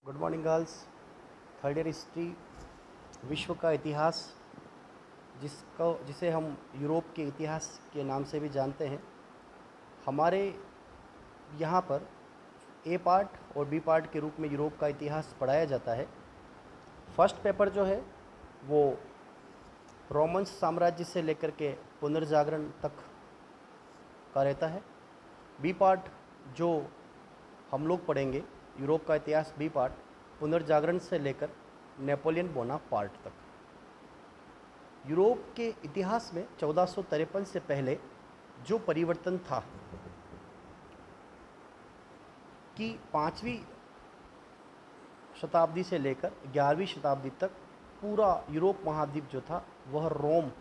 Good morning girls. Third year history, विश्व का इतिहास, जिसे हम यूरोप के इतिहास के नाम से भी जानते हैं। हमारे यहाँ पर ए पार्ट और बी पार्ट के रूप में यूरोप का इतिहास पढ़ाया जाता है। फर्स्ट पेपर जो है वो रोमन्स साम्राज्य से लेकर के पुनर्जागरण तक का रहता है। बी पार्ट जो हम लोग पढ़ेंगे, यूरोप का इतिहास बी पार्ट, पुनर्जागरण से लेकर नेपोलियन बोनापार्ट तक। यूरोप के इतिहास में 1453 से पहले जो परिवर्तन था कि 5वीं शताब्दी से लेकर 11वीं शताब्दी तक पूरा यूरोप महाद्वीप जो था वह रोम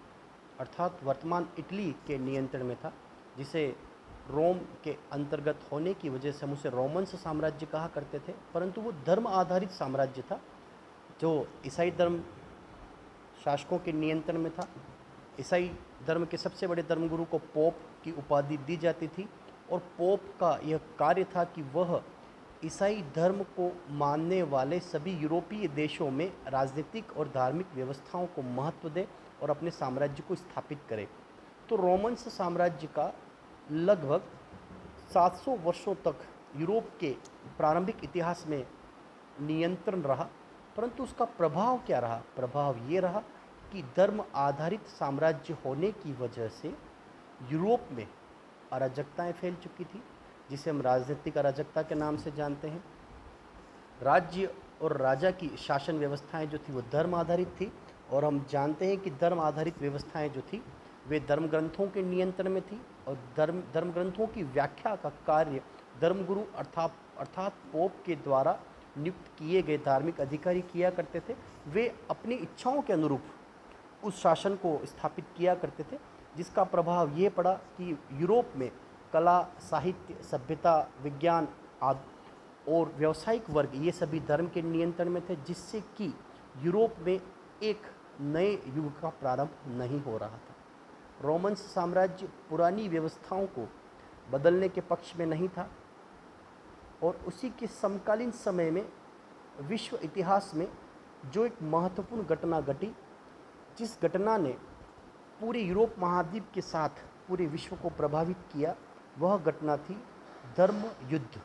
अर्थात वर्तमान इटली के नियंत्रण में था, जिसे रोम के अंतर्गत होने की वजह से हम उसे रोमन्स साम्राज्य कहा करते थे। परंतु वो धर्म आधारित साम्राज्य था जो ईसाई धर्म शासकों के नियंत्रण में था। ईसाई धर्म के सबसे बड़े धर्मगुरु को पोप की उपाधि दी जाती थी और पोप का यह कार्य था कि वह ईसाई धर्म को मानने वाले सभी यूरोपीय देशों में राजनीतिक और धार्मिक व्यवस्थाओं को महत्व दे और अपने साम्राज्य को स्थापित करे। तो रोमन्स साम्राज्य का लगभग 700 वर्षों तक यूरोप के प्रारंभिक इतिहास में नियंत्रण रहा। परंतु उसका प्रभाव क्या रहा? प्रभाव ये रहा कि धर्म आधारित साम्राज्य होने की वजह से यूरोप में अराजकताएं फैल चुकी थी, जिसे हम राजनीतिक अराजकता के नाम से जानते हैं। राज्य और राजा की शासन व्यवस्थाएं जो थी वो धर्म आधारित थी, और हम जानते हैं कि धर्म आधारित व्यवस्थाएं जो थी वे धर्म ग्रंथों के नियंत्रण में थी, और धर्म ग्रंथों की व्याख्या का कार्य धर्मगुरु अर्थात पोप के द्वारा नियुक्त किए गए धार्मिक अधिकारी किया करते थे। वे अपनी इच्छाओं के अनुरूप उस शासन को स्थापित किया करते थे, जिसका प्रभाव ये पड़ा कि यूरोप में कला, साहित्य, सभ्यता, विज्ञान आदि और व्यावसायिक वर्ग ये सभी धर्म के नियंत्रण में थे, जिससे कि यूरोप में एक नए युग का प्रारंभ नहीं हो रहा था। रोमन्स साम्राज्य पुरानी व्यवस्थाओं को बदलने के पक्ष में नहीं था, और उसी के समकालीन समय में विश्व इतिहास में जो एक महत्वपूर्ण घटना घटी, जिस घटना ने पूरे यूरोप महाद्वीप के साथ पूरे विश्व को प्रभावित किया, वह घटना थी धर्म युद्ध,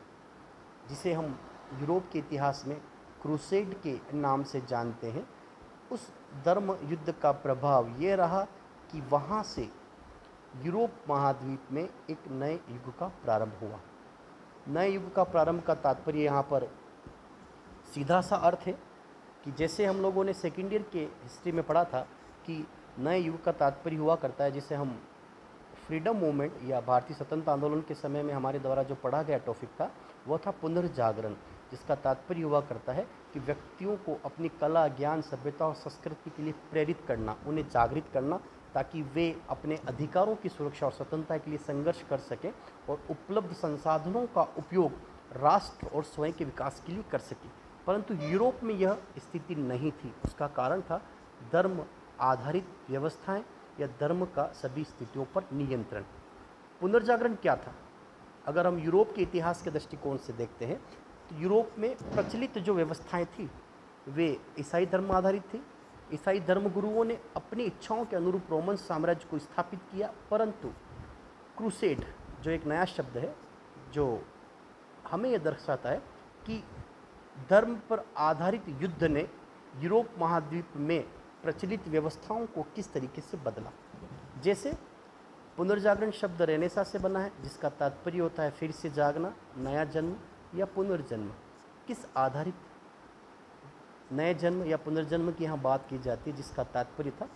जिसे हम यूरोप के इतिहास में क्रूसेड के नाम से जानते हैं। उस धर्म युद्ध का प्रभाव ये रहा कि वहाँ से यूरोप महाद्वीप में एक नए युग का प्रारंभ हुआ। नए युग का प्रारंभ का तात्पर्य यहाँ पर सीधा सा अर्थ है कि जैसे हम लोगों ने सेकेंड ईयर के हिस्ट्री में पढ़ा था कि नए युग का तात्पर्य हुआ करता है, जिसे हम फ्रीडम मूवमेंट या भारतीय स्वतंत्रता आंदोलन के समय में हमारे द्वारा जो पढ़ा गया टॉपिक था वह था पुनर्जागरण, जिसका तात्पर्य हुआ करता है कि व्यक्तियों को अपनी कला, ज्ञान, सभ्यता और संस्कृति के लिए प्रेरित करना, उन्हें जागृत करना, ताकि वे अपने अधिकारों की सुरक्षा और स्वतंत्रता के लिए संघर्ष कर सकें और उपलब्ध संसाधनों का उपयोग राष्ट्र और स्वयं के विकास के लिए कर सकें। परंतु यूरोप में यह स्थिति नहीं थी। उसका कारण था धर्म आधारित व्यवस्थाएं या धर्म का सभी स्थितियों पर नियंत्रण। पुनर्जागरण क्या था? अगर हम यूरोप के इतिहास के दृष्टिकोण से देखते हैं तो यूरोप में प्रचलित जो व्यवस्थाएं थी वे ईसाई धर्म आधारित थी। ईसाई धर्मगुरुओं ने अपनी इच्छाओं के अनुरूप रोमन साम्राज्य को स्थापित किया, परंतु क्रूसेड जो एक नया शब्द है जो हमें यह दर्शाता है कि धर्म पर आधारित युद्ध ने यूरोप महाद्वीप में प्रचलित व्यवस्थाओं को किस तरीके से बदला। जैसे पुनर्जागरण शब्द रेनेसा से बना है, जिसका तात्पर्य होता है फिर से जागना, नया जन्म या पुनर्जन्म। किस आधारित नए जन्म या पुनर्जन्म की यहाँ बात की जाती है, जिसका तात्पर्य था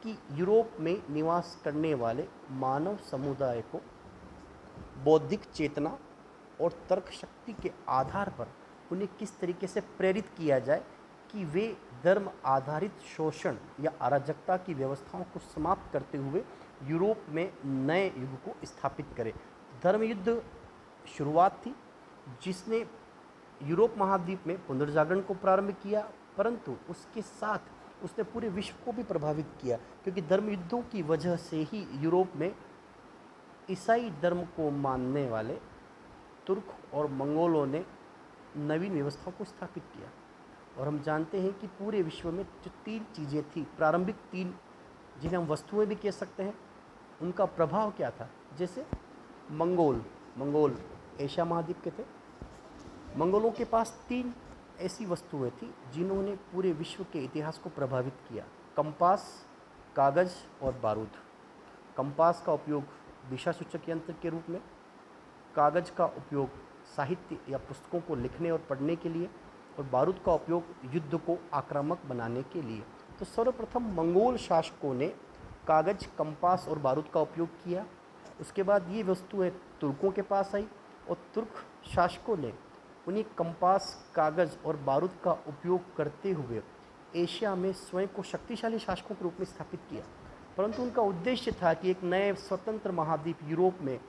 कि यूरोप में निवास करने वाले मानव समुदाय को बौद्धिक चेतना और तर्क शक्ति के आधार पर उन्हें किस तरीके से प्रेरित किया जाए कि वे धर्म आधारित शोषण या अराजकता की व्यवस्थाओं को समाप्त करते हुए यूरोप में नए युग को स्थापित करें। धर्म युद्ध शुरुआत थी जिसने यूरोप महाद्वीप में पुनर्जागरण को प्रारंभ किया, परंतु उसके साथ उसने पूरे विश्व को भी प्रभावित किया, क्योंकि धर्म युद्धों की वजह से ही यूरोप में ईसाई धर्म को मानने वाले तुर्क और मंगोलों ने नवीन व्यवस्थाओं को स्थापित किया। और हम जानते हैं कि पूरे विश्व में जो 3 चीज़ें थी, प्रारंभिक 3 जिन्हें हम वस्तुएं भी कह सकते हैं, उनका प्रभाव क्या था? जैसे मंगोल एशिया महाद्वीप के थे। मंगोलों के पास 3 ऐसी वस्तुएं थी जिन्होंने पूरे विश्व के इतिहास को प्रभावित किया: कंपास, कागज़ और बारूद। कंपास का उपयोग दिशा सूचक यंत्र के रूप में, कागज़ का उपयोग साहित्य या पुस्तकों को लिखने और पढ़ने के लिए, और बारूद का उपयोग युद्ध को आक्रामक बनाने के लिए। तो सर्वप्रथम मंगोल शासकों ने कागज़, कंपास और बारूद का उपयोग किया। उसके बाद ये वस्तुएं तुर्कों के पास आई और तुर्क शासकों ने उन्हीं कंपास, कागज़ और बारूद का उपयोग करते हुए एशिया में स्वयं को शक्तिशाली शासकों के रूप में स्थापित किया। परंतु उनका उद्देश्य था कि एक नए स्वतंत्र महाद्वीप यूरोप में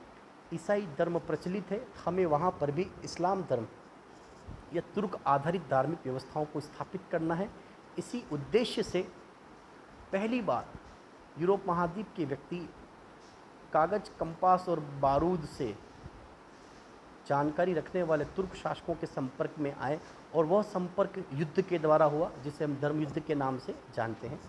ईसाई धर्म प्रचलित है, हमें वहाँ पर भी इस्लाम धर्म या तुर्क आधारित धार्मिक व्यवस्थाओं को स्थापित करना है। इसी उद्देश्य से पहली बार यूरोप महाद्वीप के व्यक्ति कागज़, कंपास और बारूद से जानकारी रखने वाले तुर्क शासकों के संपर्क में आए, और वह संपर्क युद्ध के द्वारा हुआ, जिसे हम धर्म युद्ध के नाम से जानते हैं।